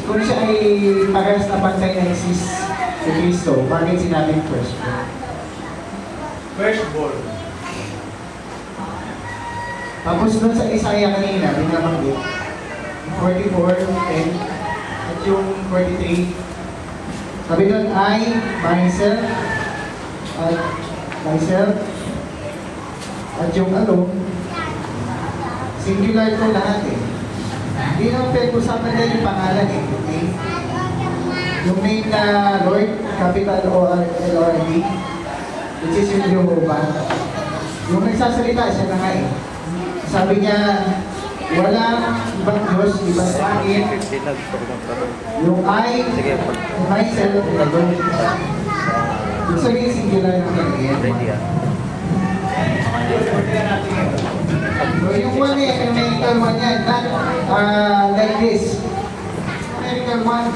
kung siya ay parehas na pantay na exist si Kristo, bakit sinabing firstborn? Firstborn. Tapos doon sa Isaiah kanina, binabanggit, 44, 10, at yung 43, sabi doon, I, myself, at yung ano, singular ko lahat eh. Hindi naman pag-usapan niya yung pangalan eh. Okay? Yung name na Lord, capital O-R-L-O-R-D, which is yung Jehovah. Yung nagsasalita, siya na nga eh. Sabi niya, walang ibang Diyos, ibang langit. Yung I, myself, the Lord. Yung sabihin singular ng kanya. So yung one eh, yung medical one yan, not like this. Medical one.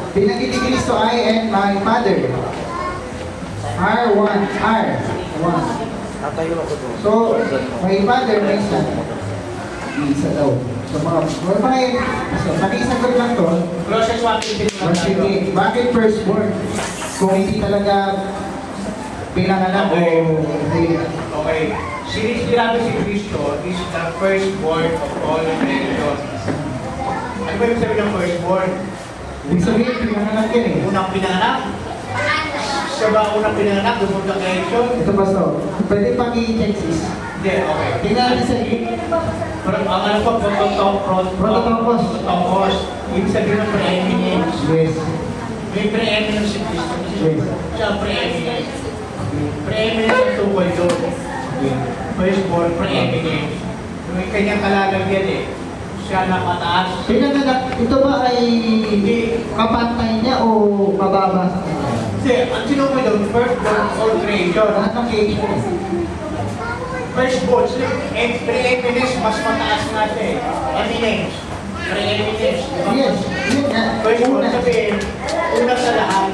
Binanggit ni Kristo, I and my Father. R1, R1. So, my Father, may son. Isa daw. So mga pakisagot lang to. Colossians 1:15. Bakit firstborn? Kung hindi talaga pinanganak o Okay. Sinabi si Kristo is the firstborn of all creation. Ano ba yung sabi ng firstborn? ibig sabihin, pinanganak yan eh. Unang pinanganak? Siya ba unang pinanganak? Doon sa creation? Ito ba so? Pwede paki-check sis. Hindi, okay. Tingnan natin sa Pero ang ano po, prototokos. Ibig sabihin ng preeminence. yes. May preeminence si Kristo. Yes. Siya ang preeminence. Preeminence ang tungkol doon. Firstborn, preeminence. May kanyang kalalagyan eh. Siya na mataas. Pinanganak, ito ba ay kapantay niya o mababa sa kanya? Kasi, ang sinunod doon, firstborn of all creation. Lahat ng creation. Firstborn, preeminence, mas mataas nga siya eh. Eminence. Preeminence. Yes, yun nga. Firstborn, Una. sabihin, una sa lahat.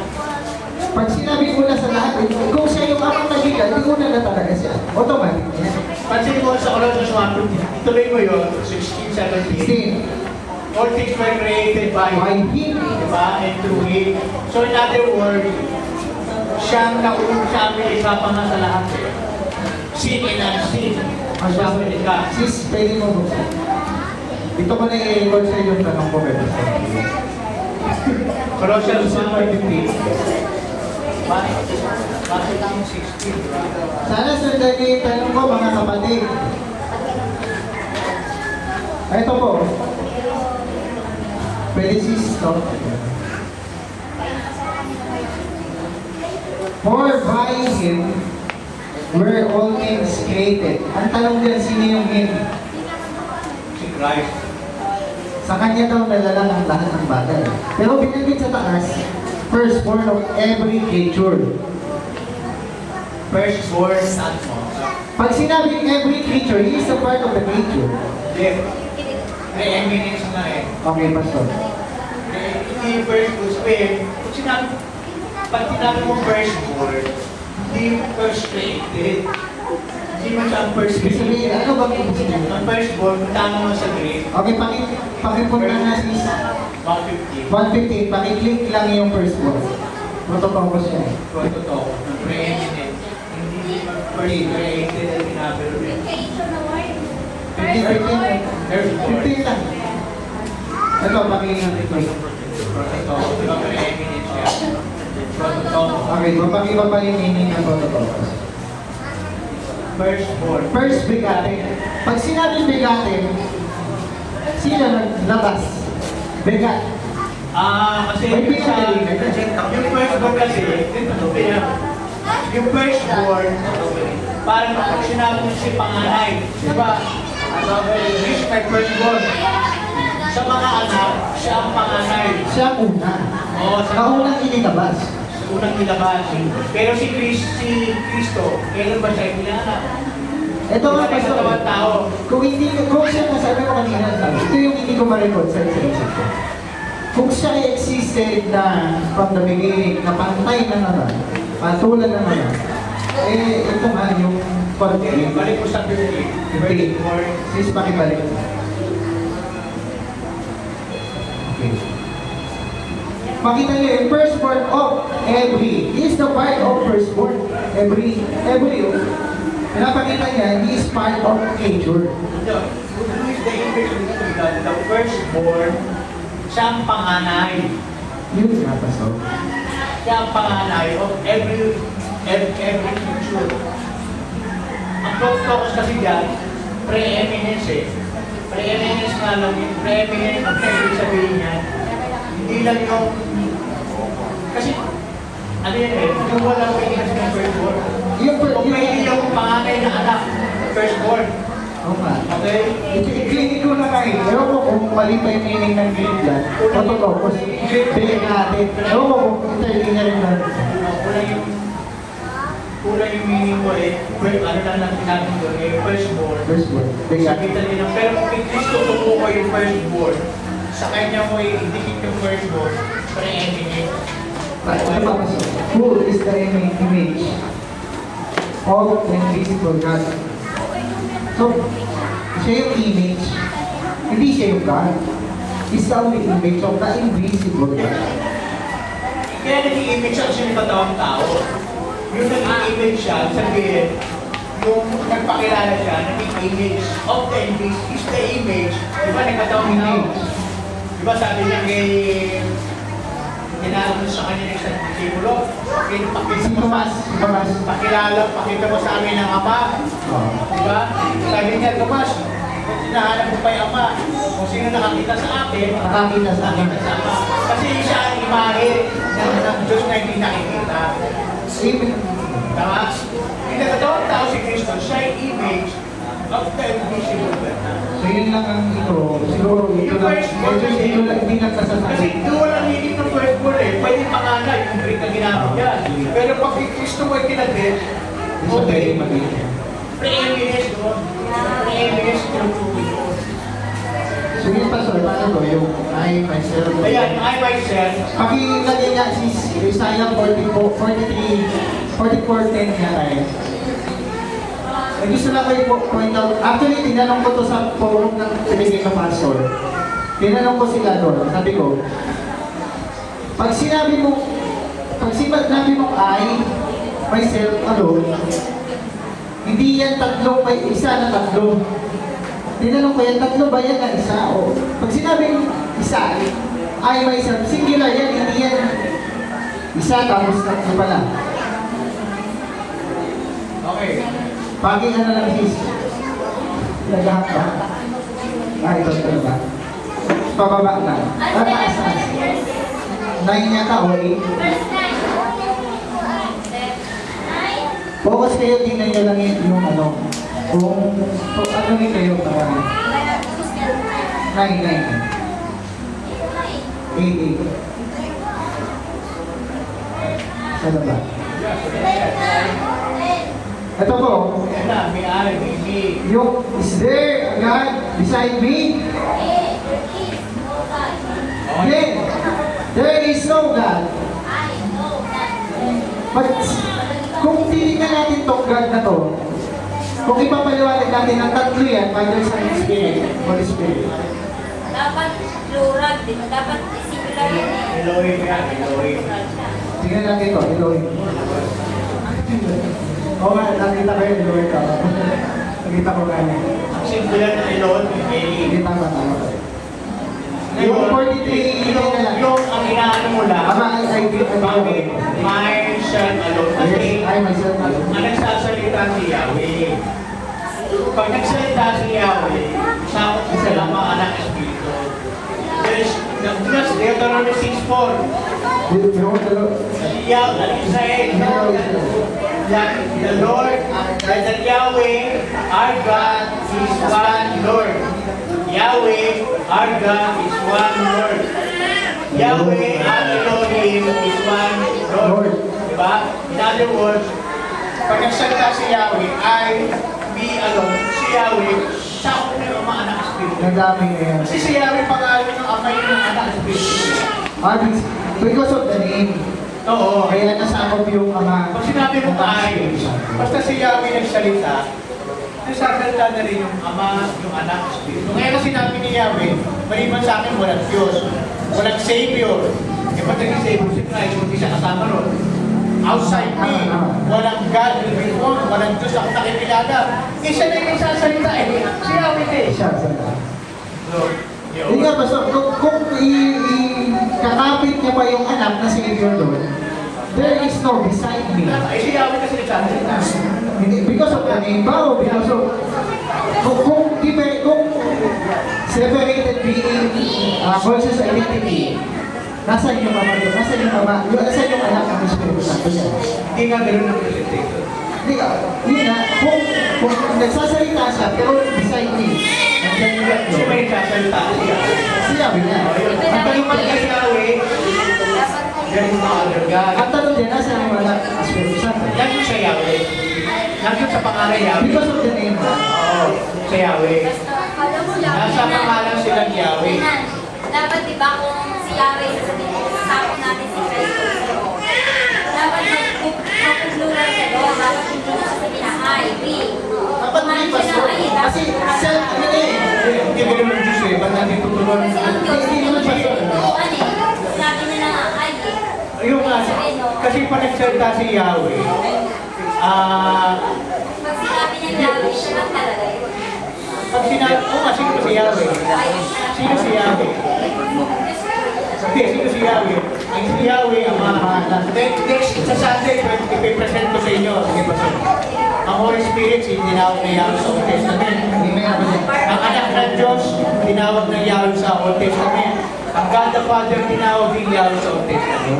Pag sinabi una sa lahat, kung siya yung amang magigal, di una na talaga siya. Automatic. Pansin mo sa Colossians 1:15, ituloy mo yun, 16, 17. 16. All things were created by By Him, Him. diba? And through Him. So in other words, siyang nakulong sa amin, isa pa nga sa lahat. Sin and unseen. Ang siya ang pinika. Sis, pwede mo buksan. Dito ko na i-record sa iyo yung tanong ko, Bebe. Colossians 1:15. Bakit ang 16, diba? Sana sundan niyo yung tanong ko, mga kapatid. Ito po. Pwede sis, stop. For by Him were all things created. Ang tanong dyan, sino yung Him? Si Christ. Sa Kanya daw nalalang ang lahat ng bagay. Pero binanggit sa taas, firstborn of every creature. Firstborn, son mo. Pag sinabing every creature, he is a part of the creature. Yes. Preeminence na eh. Okay, Pastor. Hindi firstborn, sabihin, pag sinabi mo firstborn, hindi first created. Hindi mo siya ang first Ibig sabihin, created. ano ba kung sinabi? Ang firstborn, kung tama mo sa Greek, Okay, pakipunta na sis. 150. 115, pakiclick lang yung firstborn. Protocol ko siya. Totoo. Ng preeminent. Hindi first created ang pinabiro rin. 15 lang. Ito, pakinggan ito. Protocol. Diba preeminent siya? Protocol. Okay, mapakiba pa yung meaning ng protocol. Firstborn. First, bigatin. Pag sinabing bigatin, sino naglabas? Bigat. Kasi May yung firstborn kasi, yung firstborn, parang pag sinabi mo si panganay, di ba? This my firstborn. Sa mga anak, siya ang panganay. Siya ang una. Oo, Kaunang inilabas. unang nilabas. Pero si Kristo, kailan ba siya pinanganak? Ito nga, Sa Pastor. mga tao. Kung siya nasabi ko kanina, ito yung hindi ko ma-record sa isip ko. Kung siya existed na from the beginning, na pantay na naman, patulan na naman, ito nga yung Okay, balik ko sa 50. Sis, pakibalik. Okay. Makita niyo yung firstborn of every. He is the part of firstborn. Every, pinapakita niya, he is part of nature. Who is the image of God? The firstborn, siya ang panganay. Yun nga, Pastor. Siya ang panganay of every creature. Ang focus kasi dyan, preeminence eh. Preeminence nga lang yun. Preeminence ang ibig sabihin niya. Hindi lang yung... Kasi, ano yun eh, yung walang preeminence ng firstborn. Kung may yung panganay na anak, firstborn. Okay. Okay? I-click ko na kayo. Ewan ko kung mali pa yung meaning ng grade yan. O totoo, kasi bilhin natin. Ewan ko kung ito yung rin na. Kulang yung meaning mo eh. Ano lang natin natin doon eh, firstborn. Firstborn. Bigyan. Sabitan din ng, pero kung Kristo tumuko yung firstborn, sa kanya mo i-indicate yung firstborn, pre-eminent. Ano ba kasi? Who is the image of the invisible God? So, siya yung image. Hindi siya yung God. He's the only image of the invisible God. Kaya naging image siya kasi nagpatawang tao. Yung naging image siya, sabihin, yung nagpakilala siya, naging image of the image is the image. Di ba nagpatawang tao? Di ba sabi niya kay tinanong sa kanya ng isang disipulo, pakilala mo sa amin ang Ama. Di ba? Sabi niya, Tomas, kung sinahanap mo pa yung Ama, kung sino nakakita sa akin, Nakakita sa akin. nakakita sa Ama. Kasi siya ang imahe ng Diyos na hindi nakikita. Tama? Yung nagkatawang tao si Kristo, siya yung image of the invisible God. So yun lang ang ito. Siguro ito lang. Medyo hindi nagsasasabi. Kasi doon walang meaning ng firstborn eh. Pwede panganay, kung Greek na ginamit yan. Pero pag kay Kristo mo ay kinabit, okay. Pre-eminence doon. Pre-eminence tinutukoy doon. So yun pa sir, paano to? Yung I myself. Ayan, I myself, Pakilagay nga si Isaiah 44:10 nga tayo. May gusto lang kayo point out. Actually, tinanong ko to sa forum ng Pilipino Pastor. Tinanong ko sila doon. Sabi ko, pag sinabi mo I, myself, alone, hindi yan tatlong may isa na tatlo. Tinanong ko yan, tatlo ba yan na isa? O, pag sinabing isa, I, myself, singular yan, hindi yan isa, tapos tatlo pala. okay. Pagi ka na lang sis. Nagahap ba? Ito ba? Pababa na. Tataas na. 9 yata o 8. Focus kayo, tingnan nyo lang yung ano. Kung ano rin kayo para 9. 8. Sa baba. Ito po. Yan na, may I, may me. Yung, is there a God beside me? Again, there is no God. But, kung tinignan natin itong God na to, kung ipapaliwanag natin ang tatlo yan, Father, Son, and Spirit, Holy Spirit. Dapat plural, di ba? Dapat singular yun eh. Elohim yan, Elohim. Tingnan natin ito, Elohim. Oo nga, nakita ko yun, Elohim ka. Nakita ko nga yun. Ang singular na Elohim, Elohim. Hindi tama. Yung 43, yung ang inaano mo lang, I did, bakit myself alone? Kasi, I myself alone. ang nagsasalita si Yahweh. Pag nagsalita si Yahweh, sakot mo sa lamang anak Espiritu. There's Deuteronomy 6:4. The Lord, that Yahweh, our God, is one Lord. Yahweh, our God, is one Lord. Yahweh, our Elohim, is one Lord. Diba? In other words, pag nagsalita si Yahweh, I, me alone, si Yahweh, sakot na yung mga anak Espiritu. Nagdami ngayon. Kasi si Yahweh pangalan ng ama yung mga anak Espiritu. Because of the name. Oo. Kaya nasakop yung ama. Pag sinabi mo ay, basta si Yahweh nagsalita, nagsasalita na rin yung ama, yung anak, espiritu. Ngayon ang sinabi ni Yahweh, maliban sa akin walang Diyos. walang Savior. E ba't naging Savior si Christ? Hindi siya kasama ron. Outside me, walang God will be born, walang Diyos ako nakikilala. Isa na yung nagsasalita eh. Si Yahweh eh. Siya, siya. No. Hindi nga, Pastor, kung kakapit niya pa yung anak na Savior doon, there is no beside me. Eh, si Yahweh kasi nagsasalita. Hindi, because of the name ba o because of... Kung separated being versus identity, nasaan yung mama doon? Nasaan yung mama? Nasaan yung anak ng Espiritu Santo niya? Hindi nga ganun ang presentation. Hindi ka, hindi na, kung nagsasalita siya, pero beside me, nandiyan yung Kasi tatlo, may nagsasalita si Yahweh. sinabi niya. Ang tanong pala kay Yahweh, there is no other God. Ang tanong niya, nasaan yung anak ng Espiritu Santo? Nandun sa Yahweh. Nandun sa pangalan Yahweh. Because of the name ba? Oo, sa Yahweh. Nasa pangalan sila ni Yahweh. Dapat di ba kung si Yahweh sasakop natin si Cristo, dapat mag-plural ka doon, dapat hindi mo sasabihin na I, we. Dapat hindi, Pastor. Kasi self, ano eh. Hindi ka naman Diyos eh. Ba't natin tutulungan? Kasi ang Diyos, Hindi naman hindi Pastor. tutuan eh. Sinabi niya na nga, I, eh. Ayun nga. Kasi pag nagsalita si Yahweh, Pag sinabi niya Yahweh, siya lang talaga yun. pag sinabi, sino ba si Yahweh? Sino si Yahweh? Hindi, sino si Yahweh? Ang si Yahweh, ang mga next sa Sunday, ipipresent ko sa inyo. Sige ba sir? Ang Holy Spirit, tinawag na Yahweh sa Old Testament. Hindi may ako niya. Ang anak ng Diyos, tinawag na Yahweh sa Old Testament. Ang God the Father, tinawag din Yahweh sa Old Testament.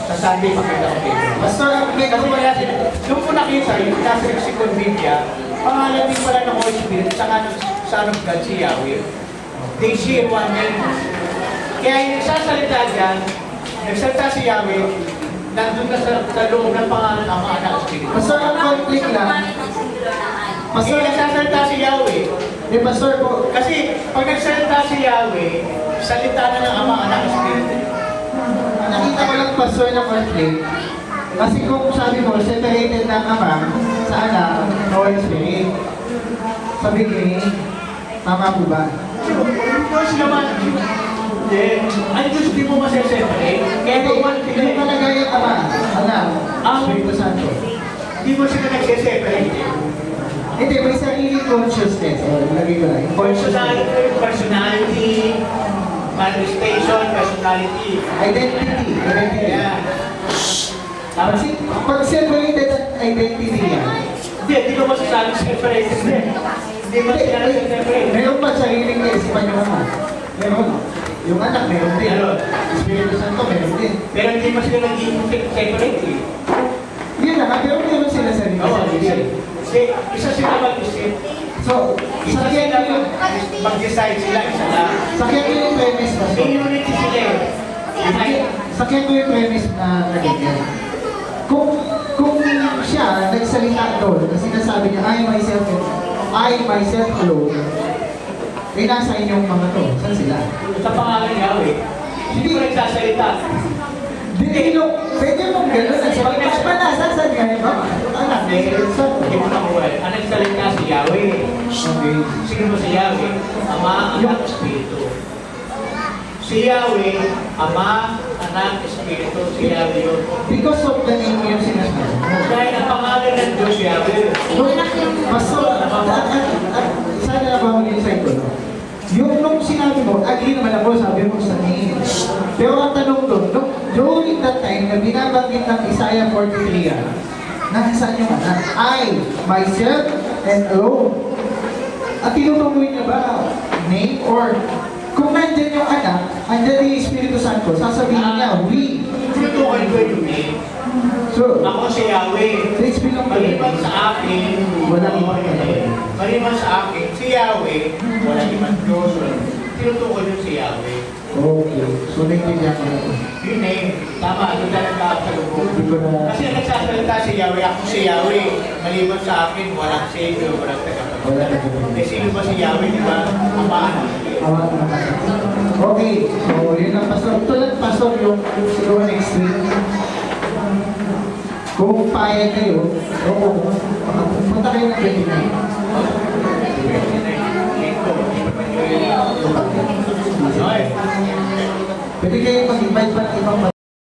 Sa Sunday, pakita ko kayo. Pastor, may Kasi wala sila, nung ko nakita, yung nasa Lexicon Biblia, pangalan din pala ng Holy Spirit, saka ng Son of God, si Yahweh. They share one name. Kaya yung nagsasalita dyan, nagsalita si Yahweh, nandun na sa loob ng pangalan ng mga anak Spirit. Pastor, ang conflict lang. Gumamit ng singular na I. Kasi nagsasalita si Yahweh. Di Pastor po, Kasi pag nagsalita si Yahweh, salita na ng Ama, Anak, Spirit. nakita ko lang Pastor ng conflict. Kasi kung sabi mo, separated ng ama sa anak, Holy Spirit. Sa beginning, tama po ba? Diyos naman, hindi. Ang Diyos di mo maseseparate. Kaya Hindi, naman sila hindi eh. malagay ang ama, anak, Espiritu Santo. Di mo sila nagseseparate. Hindi, may sarili consciousness. O, lagay ko lang. Personality, manifestation, personality. Identity. Identity. Ayan. Tapos, Kasi pag separated ang identity niya, hindi ko masasabi separated din. Hindi mo sila nagseseparate. meron pa sariling kaisipan yung ama. Meron. Yung anak, meron din. Meron. Espiritu Santo, meron din. Pero hindi mo sila naging separate eh. Yun na, pero meron sila sarili. Oo, sarili. isa sila mag-isip. So, Isa sakyan sila ko yung, mag-decide sila, isa lang. sakyan ko yung premise na May unity sila eh. sakyan ko yung premise na ganyan. Kung siya nagsalita doon, kasi nasabi niya, I myself alone, eh nasa inyong mga to. Saan sila? Sa pangalan Yahweh, hindi ko nagsasalita. Hindi, pwede mong gano'n. Pag nasa nga yung mama, anak, Hindi mo nakuha. Ang nagsalita si Yahweh. Okay. Sino ba si Yahweh? Ama, Anak, Espiritu. Si Yahweh, Ama, Anak, Espiritu, si Yahweh yun. Because of the name yung sinasabi. Dahil ang pangalan ng Diyos, Yahweh. Pastor, sana na ba mag-insight ko? Nung sinabi mo, agree naman ako, sabi mo sa name. Pero ang tanong doon, during that time, na binabanggit ng Isaiah 43 yan, nasaan yung anak? I, myself, and alone. At tinutuloy niya ba name or kung nandyan yung anak, andyan yung Espiritu Santo, sasabihin niya, we. Tinutukoy ko yung name. So, Ako si Yahweh. let's belong to Maliban the sa akin, Walang ibang katabi. maliban sa akin, si Yahweh, walang ibang Diyos. Tinutukoy yun si Yahweh. Okay, so naintindihan ko na ito. Yun eh, tama, ano talaga sa loob. Hindi ko na... Kasi nagsasalita si Yahweh, ako si Yahweh. Maliban sa akin, walang Savior, walang Wala tagapagpapalit. na ganun. Eh, sino ba si Yahweh, di ba? Amaan. Awa na naman. Okay, so yun ang pastor. Tulad pastor yung siguro next week. Kung payag kayo, o punta kayo ng 29. Ay. Pwede kayong mag-invite pa ng ibang